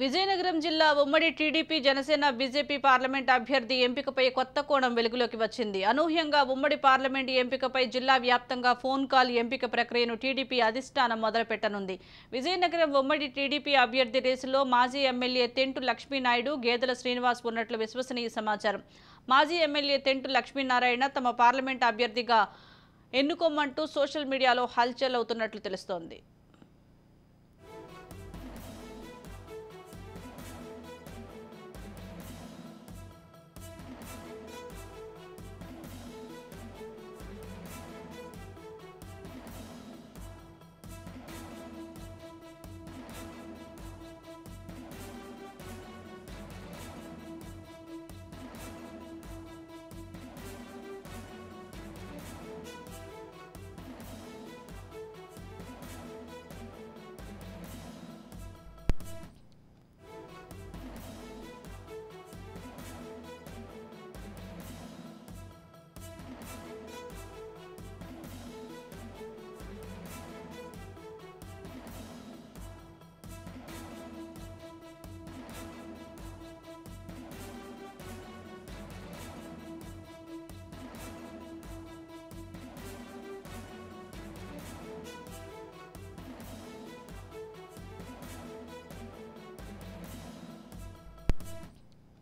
విజయనగరం జిల్లా ఉమ్మడి TDP Janasena BJP parliament అభ్యర్థి ఎంపికపై కొత్త కోణం వెలుగులోకి వచ్చింది. అనూహ్యంగా ఉమ్మడి పార్లమెంట్ ఎంపికపై జిల్లా వ్యాప్తంగా ఫోన్ కాల్ ఎంపిక ప్రక్రియను టీడీపీ అధిష్టానం మొదలుపెట్టనుంది. విజయనగరం ఉమ్మడి టీడీపీ అభ్యర్థి రేసులో మాజీ ఎమ్మెల్యే తెంటు లక్ష్మీనాయుడు, గేదెల శ్రీనివాస్ ఉన్నట్లు విశ్వసనీయ సమాచారం. మాజీ ఎమ్మెల్యే తెంటు లక్ష్మీనారాయణ తమ పార్లమెంట్ అభ్యర్థిగా ఎన్నుకోమంటూ సోషల్ మీడియాలో హల్చల్ అవుతున్నట్లు తెలుస్తోంది.